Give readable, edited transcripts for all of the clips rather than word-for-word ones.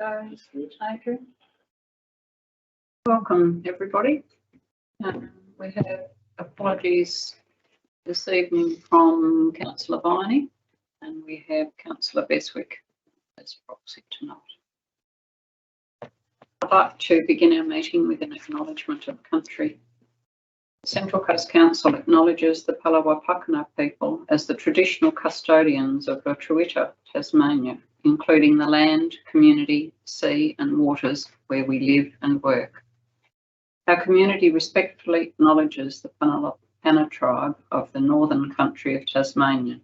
goes, Adrian. Welcome, everybody. We have apologies this evening from Councillor Viney, and we have Councillor Beswick as proxy tonight. I'd like to begin our meeting with an acknowledgement of country. The Central Coast Council acknowledges the Palawa people as the traditional custodians of Rotorua, Tasmania, including the land, community, sea and waters where we live and work. Our community respectfully acknowledges the Pana tribe of the Northern Country of Tasmania,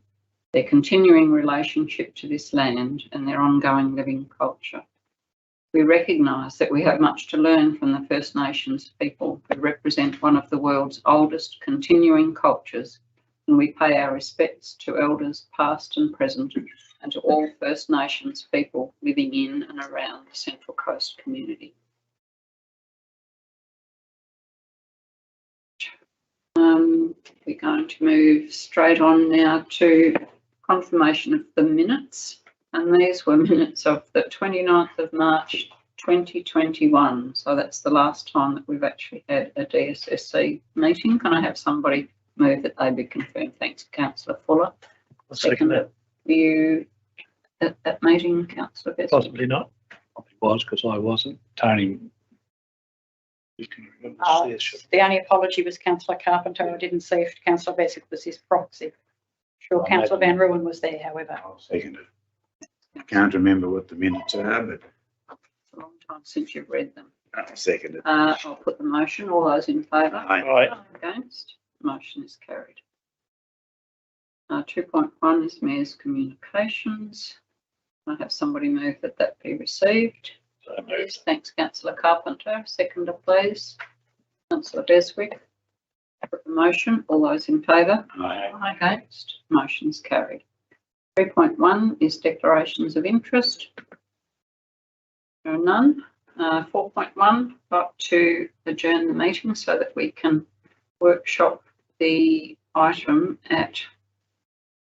their continuing relationship to this land and their ongoing living culture. We recognise that we have much to learn from the First Nations people who represent one of the world's oldest continuing cultures, and we pay our respects to elders past and present and to all First Nations people living in and around the Central Coast community. We're going to move straight on now to confirmation of the minutes, and these were minutes of the 29th of March 2021, so that's the last time that we've actually had a DSSC meeting. Can I have somebody move that they be confirmed? Thanks, Councillor Fuller. I'll second that. Were you at that meeting, Councillor Beswick? Possibly not. Probably was, because I wasn't. Tony. The only apology was Councillor Carpenter. I didn't see if Councillor Beswick was his proxy. Sure, Councillor Van Ruin was there, however. I'll second it. I can't remember what the minutes are, but It's a long time since you've read them. I'll second it. I'll put the motion. All those in favour? Aye. Against? Motion is carried. 2.1 is Mayor's Communications. I have somebody move that that be received. So moved. Thanks, Councillor Carpenter. Seconder, please. Councillor Beswick. Put the motion. All those in favour? Aye. Against? Motion's carried. 3.1 is declarations of interest. There are none. 4.1, got to adjourn the meeting so that we can workshop the item at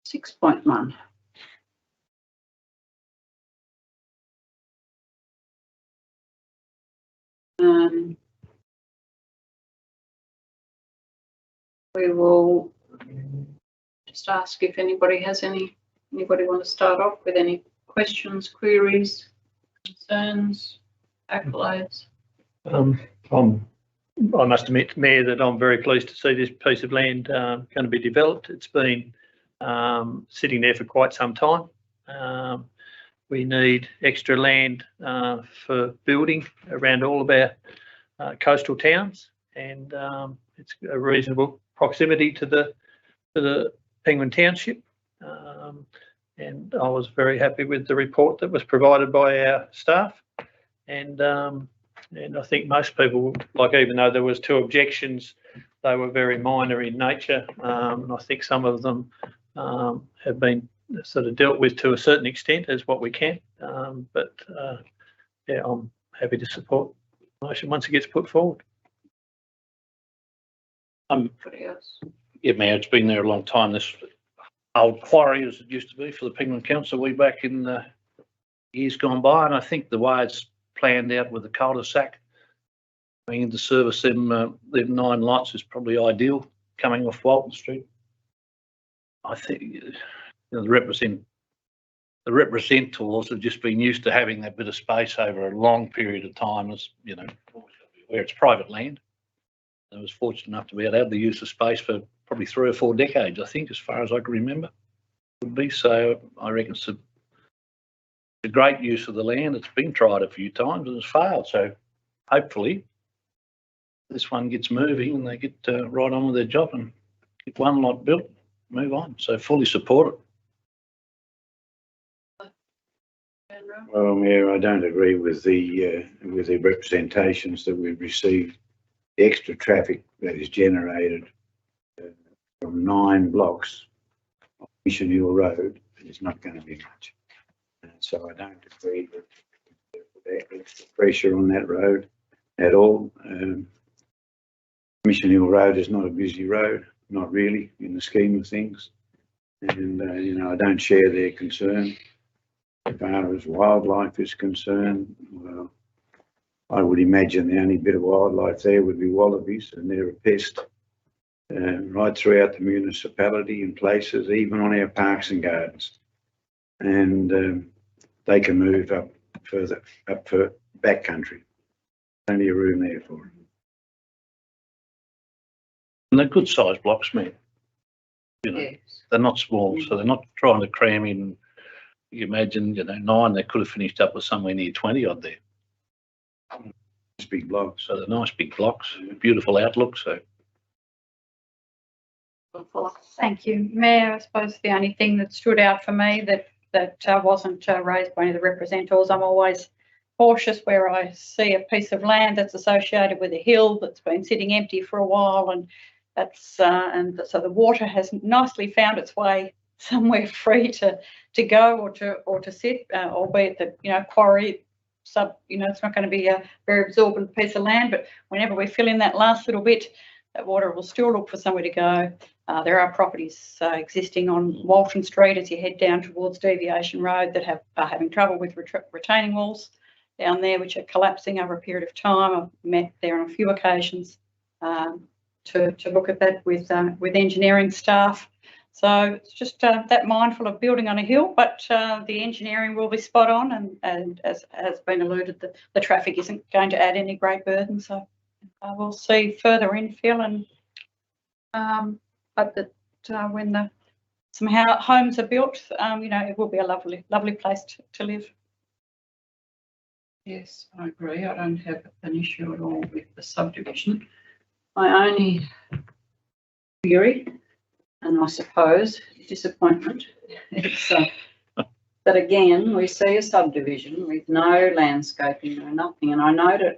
6.1. We will just ask if anybody has anybody want to start off with any questions, queries, concerns, accolades? I must admit, Mayor, that I'm very pleased to see this piece of land going to be developed. It's been sitting there for quite some time. We need extra land for building around all of our coastal towns, and it's a reasonable proximity to the Penguin Township. And I was very happy with the report that was provided by our staff, and I think most people, like, even though there was 2 objections, they were very minor in nature. And I think some of them have been sort of dealt with to a certain extent as what we can. Yeah, I'm happy to support the motion once it gets put forward. Yeah, Mayor, it's been there a long time. This old quarry, as it used to be for the Penguin Council, way back in the years gone by, and I think the way it's planned out with the cul-de-sac coming into service, them 9 lots is probably ideal coming off Walton Street. I think the representatives have just been used to having that bit of space over a long period of time, as you know, where it's private land. I was fortunate enough to be able to have the use of space for probably 3 or 4 decades, I think, as far as I can remember. Would be so. I reckon it's a great use of the land. It's been tried a few times and it's failed. So hopefully this one gets moving and they get right on with their job and get 1 lot built, move on. So fully support it. Well, Mayor, I don't agree with the representations that we've received. The extra traffic that is generated from 9 blocks of Mission Hill Road is not going to be much. So I don't agree with the extra pressure on that road at all. Mission Hill Road is not a busy road, not really, in the scheme of things. And, you know, I don't share their concern. As far as wildlife is concerned, well, I would imagine the only bit of wildlife there would be wallabies, and they're a pest right throughout the municipality in places, even on our parks and gardens. And they can move up further, up for back country. Plenty of room there for them. And they're good sized blocks, man. You know, Yes. they're not small, so they're not trying to cram in. You imagine, you know, 9, they could have finished up with somewhere near 20 odd there. It's big blocks. So they're nice big blocks, beautiful outlook. So Thank you, Mayor. I suppose the only thing that stood out for me that wasn't raised by any of the representatives, I'm always cautious where I see a piece of land that's associated with a hill that's been sitting empty for a while, and that's and so the water has nicely found its way somewhere free to go or to sit, albeit that, you know, quarry you know, it's not going to be a very absorbent piece of land, but whenever we fill in that last little bit, that water will still look for somewhere to go. There are properties existing on Walton Street as you head down towards Deviation Road that are having trouble with retaining walls down there, which are collapsing over a period of time. I've met there on a few occasions to look at that with engineering staff. So it's just that mindful of building on a hill, but the engineering will be spot on, and as has been alluded, the traffic isn't going to add any great burden. So we'll see further infill, and hope that when some homes are built, you know, it will be a lovely place to live. Yes, I agree. I don't have an issue at all with the subdivision. My only query, and I suppose disappointment, is that again we see a subdivision with no landscaping or nothing, and I noted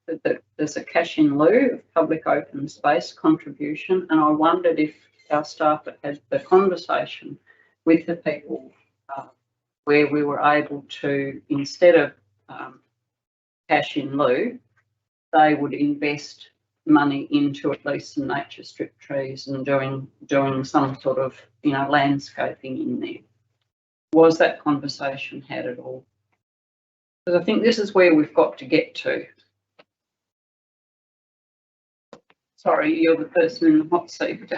that there's a cash in lieu of public open space contribution, and I wondered if our staff had the conversation with the people where we were able to, instead of cash in lieu, they would invest money into at least some nature strip trees and doing some sort of, you know, landscaping in there. Was that conversation had at all? Because I think this is where we've got to get to. Sorry, you're the person in the hot seat.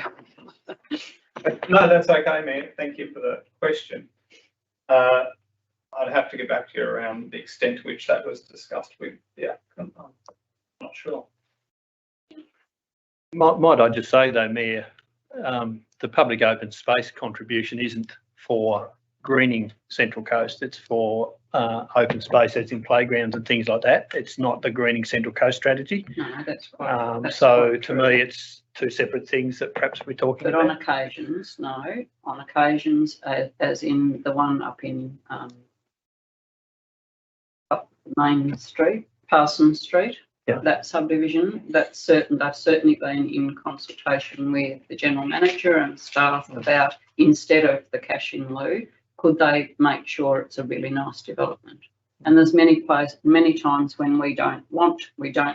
No, that's okay, Mayor. Thank you for the question. I'd have to get back to you around the extent to which that was discussed with the applicant. I'm not sure. Might I just say though, Mayor, the public open space contribution isn't for greening Central Coast, it's for open space, as in playgrounds and things like that. It's not the greening Central Coast strategy. No, that's quite, that's so quite to true. me, it's two separate things that perhaps we're talking But about. on occasions, no. On occasions, as in the one up in up Main Street, Parsons Street, Yeah. that subdivision, they've certainly been in consultation with the general manager and staff about, instead of the cash in lieu, could they make sure it's a really nice development? And there's many times when we don't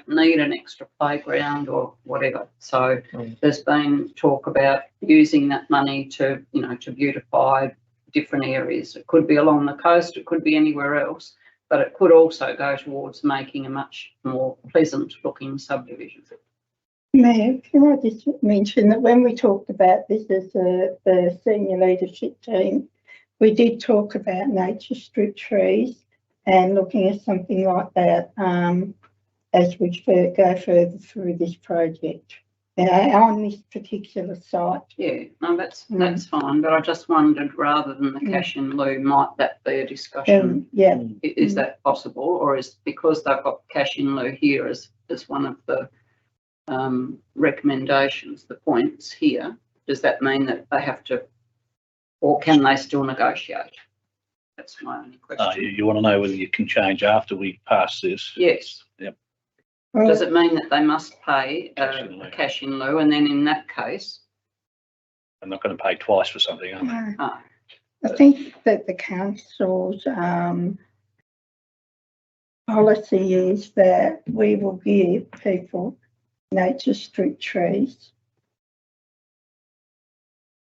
need an extra playground or whatever. So there's been talk about using that money to, you know, to beautify different areas. It could be along the coast, it could be anywhere else, but it could also go towards making a much more pleasant looking subdivision. Mayor, can I just mention that when we talked about this as the senior leadership team, we did talk about nature strip trees and looking at something like that as we go further through this project on this particular site. Yeah, no, that's fine. But I just wondered, rather than the cash in lieu, might that be a discussion? Yeah. Is that possible, or is because they've got cash in lieu here as one of the recommendations, the points here? Does that mean that they have to, or can they still negotiate? That's my only question. you want to know whether you can change after we pass this? Yes. Yep. Does it mean that they must pay Cash in lieu. a cash in lieu, and then in that case, I'm not going to pay twice for something, are they? oh, I think that the council's policy is that we will give people nature strip trees.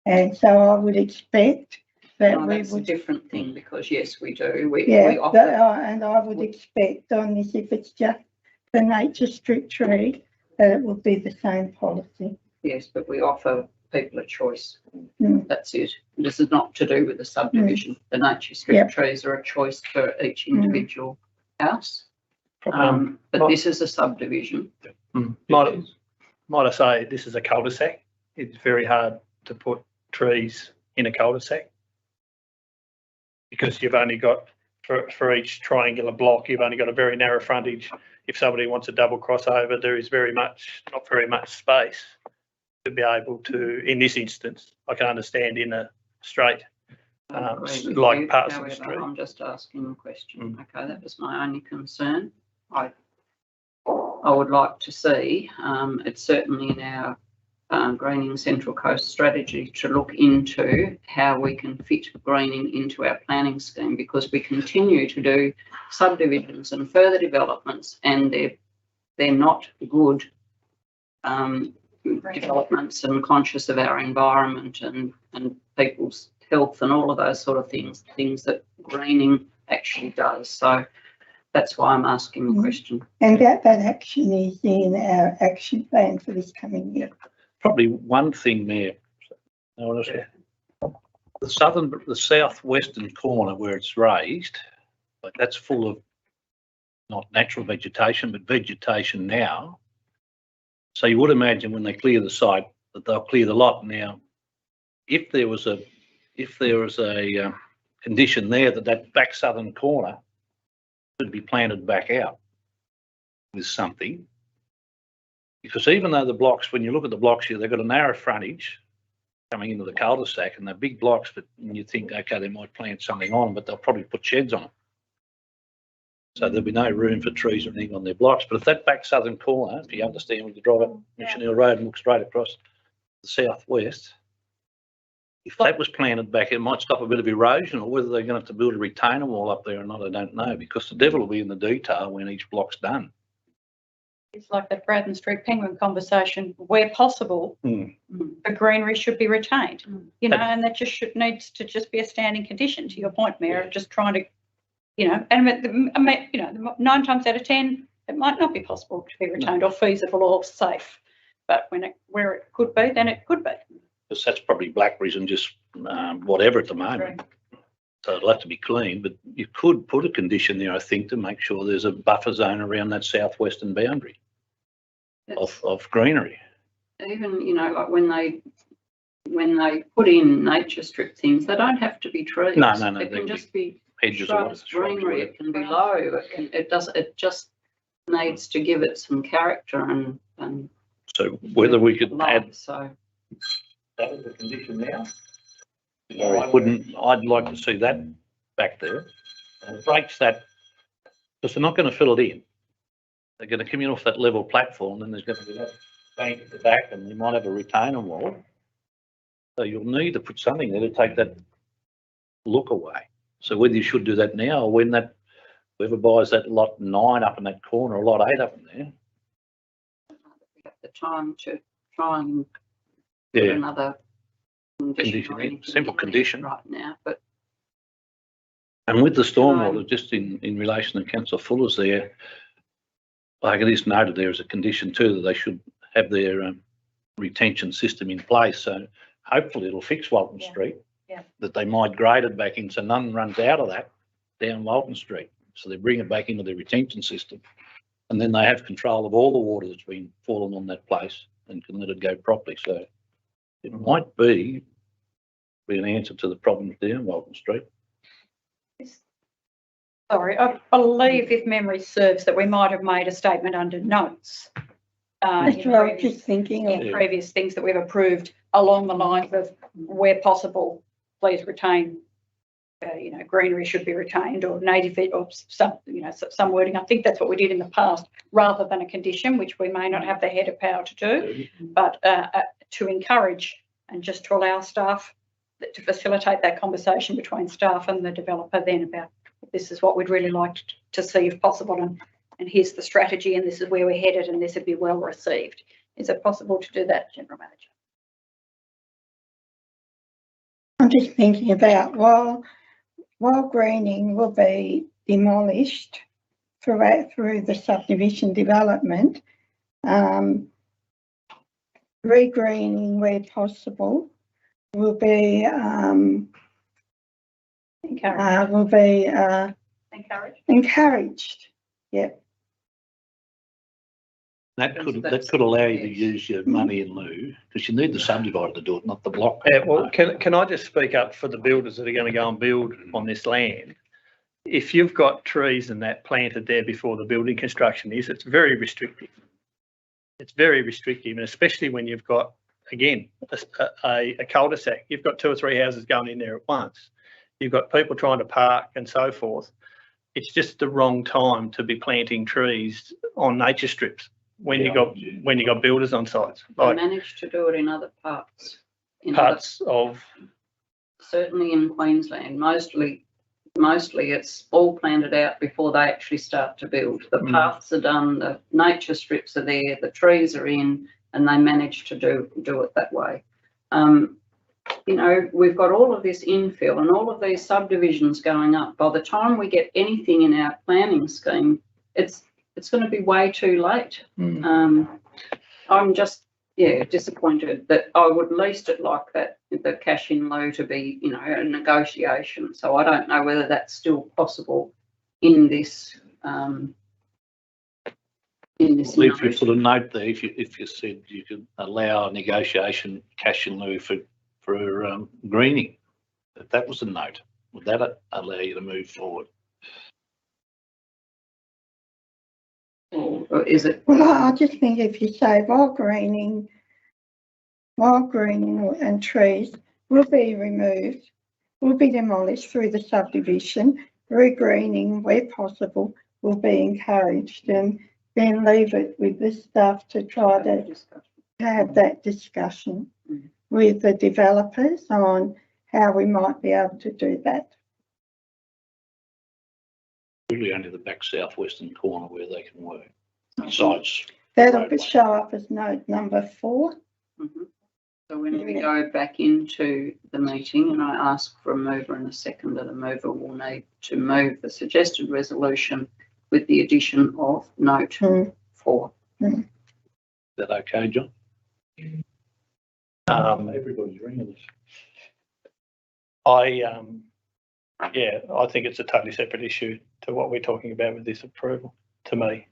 And so I would expect that No, we that's a would, different thing because yes, we do. We yeah, offer. and I would expect on this, if it's just the nature strip tree, that it would be the same policy. Yes, but we offer people a choice. Mm. That's it. This is not to do with the subdivision. The nature strip Yep. trees are a choice for each individual house. Um, But might- this is a subdivision. Might I say, this is a cul-de-sac. It's very hard to put trees in a cul-de-sac because you've only got, for each triangular block, you've only got a very narrow frontage. If somebody wants a double crossover, there is not very much space to be able to, in this instance, I can understand in a straight, I agree with like you. Parsons However, Street. I'm just asking a question. Okay, that was my only concern. I would like to see, it's certainly in our greening Central Coast strategy to look into how we can fit greening into our planning scheme, because we continue to do subdivisions and further developments and they're not good developments and conscious of our environment and people's health and all of those sort of things that greening actually does. So that's why I'm asking the question. And that action is in our action plan for this coming year. Probably one thing there, the southwestern corner where it's raised, like that's full of not natural vegetation, but vegetation now. So you would imagine when they clear the site that they'll clear the lot. Now, if there was a condition there that back southern corner could be planted back out with something, because even though the blocks, when you look at the blocks here, they've got a narrow frontage coming into the cul-de-sac and they're big blocks, but you think, okay, they might plant something on them, but they'll probably put sheds on them. So there'll be no room for trees or anything on their blocks. But if that back southern corner, if you understand, when you drive up Mission Hill Road and look straight across the southwest, if that was planted back, it might stop a bit of erosion, or whether they're going to have to build a retainer wall up there or not, I don't know, because the devil will be in the detail when each block's done. It's like that Braddon Street Penguin conversation, where possible, the greenery should be retained, you know, and that needs to just be a standing condition, to your point, Mayor, of just trying to, you know, and you know, 9 times out of 10, it might not be possible to be retained or feasible or safe, but where it could be, then it could be. Because that's probably blackberries and just whatever at the moment. So it'll have to be clean, but you could put a condition there, I think, to make sure there's a buffer zone around that southwestern boundary of greenery. Even, you know, like when they put in nature strip things, they don't have to be trees. No, It can just be hedges shrubs, greenery. It can be low. It just needs to give it some character and So whether we could add so that as a condition now, I'd like to see that back there. And it breaks that, because they're not going to fill it in. They're going to come in off that level platform, and there's going to be that bank at the back, and you might have a retainer wall. So you'll need to put something there to take that look away. So whether you should do that now, or when that, whoever buys that lot 9 up in that corner, or lot 8 up in there. at the time to try and put another condition or anything simple in there condition. right now, but And with the stormwater, just in relation to Councillor Fuller's there, like it is noted there as a condition too, that they should have their retention system in place. So hopefully it'll fix Walton Street, that they migrate it back in so none runs out of that down Walton Street. So they bring it back into their retention system, and then they have control of all the water that's been fallen on that place and can let it go properly. So it might be an answer to the problems down Walton Street. Sorry, I believe, if memory serves, that we might have made a statement under notes. That's what I was just thinking of. In previous things that we've approved along the lines of, where possible, please retain, you know, greenery should be retained, or native, or some, you know, some wording. I think that's what we did in the past, rather than a condition, which we may not have the head of power to do, but to encourage and just to allow staff to facilitate that conversation between staff and the developer then about, this is what we'd really like to see if possible, and here's the strategy, and this is where we're headed, and this would be well received. Is it possible to do that, General Manager? I'm just thinking about while greening will be demolished through the subdivision development, regreening where possible will be encouraged. Yep. That could allow you to use your money in lieu, because you need the subdivider to do it, not the block. Yeah, well, can I just speak up for the builders that are going to go and build on this land? If you've got trees and that planted there before the building construction is, it's very restrictive. It's very restrictive, and especially when you've got, again, a cul-de-sac. You've got 2 or 3 houses going in there at once. You've got people trying to park and so forth. It's just the wrong time to be planting trees on nature strips when you got builders on sites. They Like managed to do it in other parts. Certainly in Queensland, mostly it's all planted out before they actually start to build. The paths are done, the nature strips are there, the trees are in, and they manage to do it that way. You know, we've got all of this infill and all of these subdivisions going up. By the time we get anything in our planning scheme, it's going to be way too late. I'm just disappointed that I would least it like that, the cash in lieu to be, you know, a negotiation. So I don't know whether that's still possible in this. If you put a note there, if you said you could allow negotiation cash in lieu for greening, if that was a note, would that allow you to move forward? Or is it? Well, I just think if you say while greening and trees will be removed, will be demolished through the subdivision, regreening where possible will be encouraged, and then leave it with the staff to try to have that discussion with the developers on how we might be able to do that. Really only the back southwestern corner where they can work. Besides, That'll show up as note number 4. So when we go back into the meeting and I ask for a mover and a seconder, the mover will need to move the suggested resolution with the addition of note 4. Is that okay, John? Everybody's ringing us. I think it's a totally separate issue to what we're talking about with this approval, to me.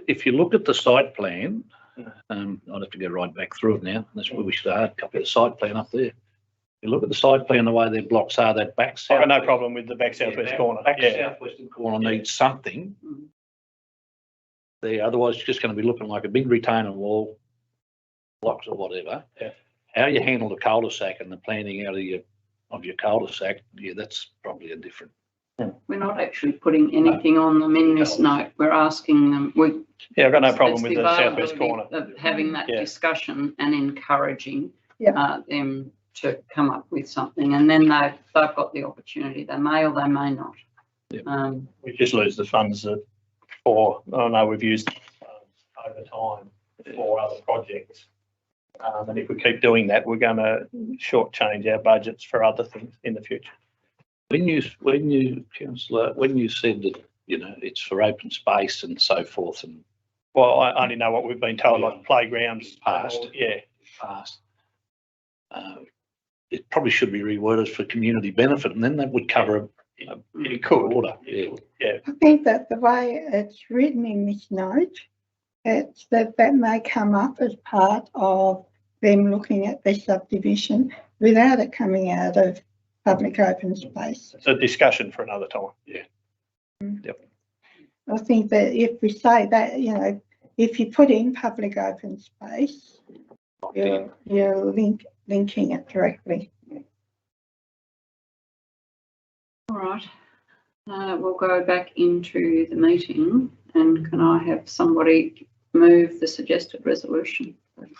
If you look at the site plan, I'd have to go right back through it now. That's where we should have copy the site plan up there. You look at the site plan, the way their blocks are, that back south. I've got no problem with the back southwest corner. Back southwestern corner needs something there. Otherwise, it's just going to be looking like a big retaining wall, blocks or whatever. Yeah. How you handle the cul-de-sac and the planning out of your cul-de-sac, that's probably a different. We're not actually putting anything on them in this note. We're asking them. I've got no problem with the southwest corner. Of having that discussion and encouraging them to come up with something, and then they've got the opportunity. They may or they may not. We just lose the funds for. I know we've used over time for other projects, and if we keep doing that, we're going to shortchange our budgets for other things in the future. When you, Councillor, when you said that, it's for open space and so forth, and well, I only know what we've been told, like playgrounds. Past. It probably should be reworded for community benefit, and then that would cover it could. Order. I think that the way it's written in this note, it's that may come up as part of them looking at their subdivision without it coming out of public open space. It's a discussion for another time. I think that if we say that, if you put in public open space, you're linking it directly. All right. We'll go back into the meeting, and can I have somebody move the suggested resolution, please?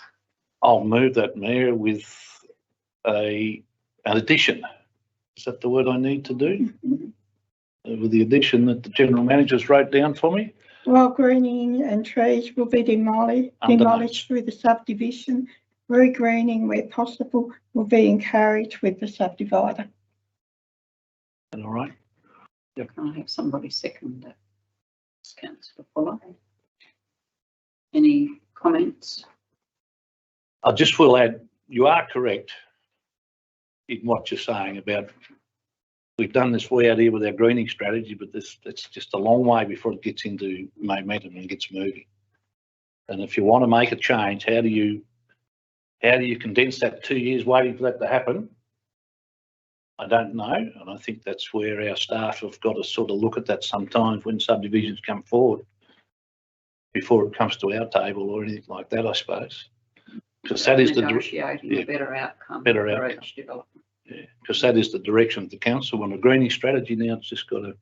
I'll move that, Mayor, with an addition. Is that the word I need to do? With the addition that the General Managers wrote down for me? While greening and trees will be demolished through the subdivision, Regreening where possible will be encouraged with the subdivider. All right. Can I have somebody second that? Councillor Fuller. Any comments? I just will add, you are correct in what you're saying about we've done this way out here with our greening strategy, but it's just a long way before it gets into momentum and gets moving. And if you want to make a change, how do you condense that 2 years waiting for that to happen? I don't know, and I think that's where our staff have got to sort of look at that sometimes when subdivisions come forward before it comes to our table or anything like that, I suppose. Because that is negotiating a better outcome for each development. Yeah, because that is the direction of the council. On a greening strategy now, it's just got to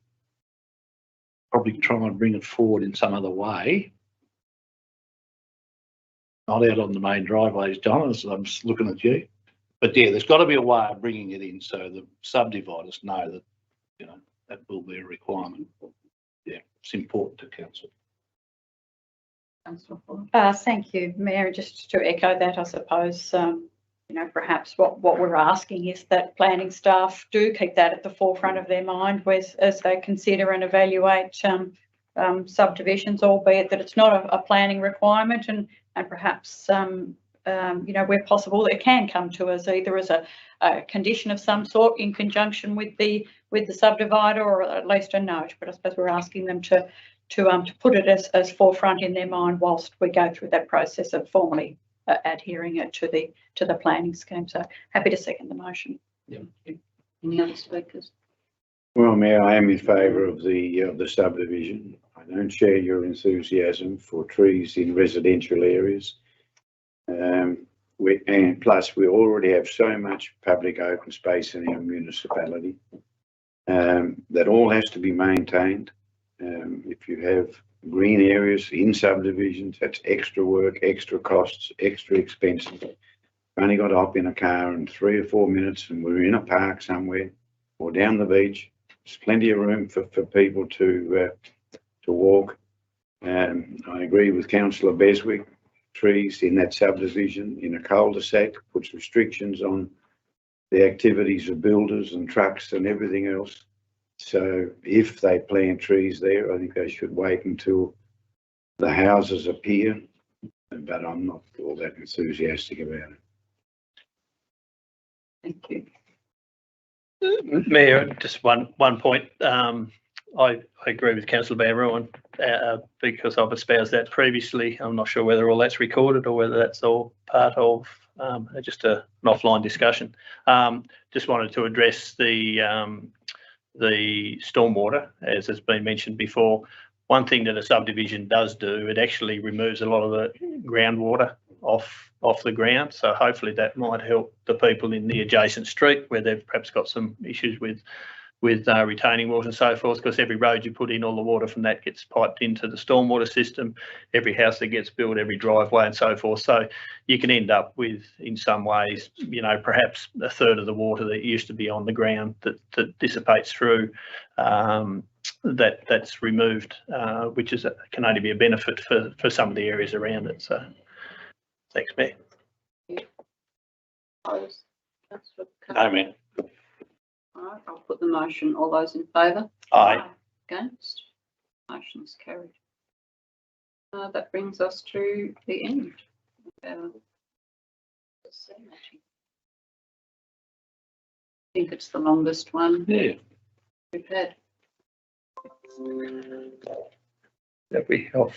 probably try and bring it forward in some other way. Not out on the main driveways, John, as I'm just looking at you. But yeah, there's got to be a way of bringing it in so the subdividers know that, you know, that will be a requirement. Yeah, it's important to council. Councillor Fuller. Thank you, Mayor. Just to echo that, I suppose, you know, perhaps what we're asking is that planning staff do keep that at the forefront of their mind as they consider and evaluate subdivisions, albeit that it's not a planning requirement, and perhaps you know, where possible, it can come to us either as a condition of some sort in conjunction with the subdivider, or at least a note. But I suppose we're asking them to put it as forefront in their mind whilst we go through that process of formally adhering it to the planning scheme. So happy to second the motion. Yeah. Any other speakers? Well, Mayor, I am in favour of the subdivision. I don't share your enthusiasm for trees in residential areas. And plus, we already have so much public open space in our municipality that all has to be maintained. If you have green areas in subdivisions, that's extra work, extra costs, extra expenses. You've only got to hop in a car in 3 or 4 minutes and we're in a park somewhere or down the beach. There's plenty of room for people to walk. I agree with Councillor Beswick. Trees in that subdivision in a cul-de-sac puts restrictions on the activities of builders and trucks and everything else. So if they plant trees there, I think they should wait until the houses appear, but I'm not all that enthusiastic about it. Thank you. Mayor, just one point. I agree with Councillor Van Rooyen because I've espoused that previously. I'm not sure whether all that's recorded or whether that's all part of just an offline discussion. Just wanted to address the stormwater, as has been mentioned before. One thing that a subdivision does do, it actually removes a lot of the groundwater off the ground. So hopefully that might help the people in the adjacent street where they've perhaps got some issues with retaining water and so forth, because every road you put in, all the water from that gets piped into the stormwater system, every house that gets built, every driveway and so forth. So you can end up with, in some ways, you know, perhaps a third of the water that used to be on the ground that dissipates through, that's removed, which can only be a benefit for some of the areas around it. So thanks, Mayor. No, man. All right, I'll put the motion. All those in favour? Aye. Against? Motion's carried. That brings us to the end of our DSSC meeting. I think it's the longest one we've had. That we off.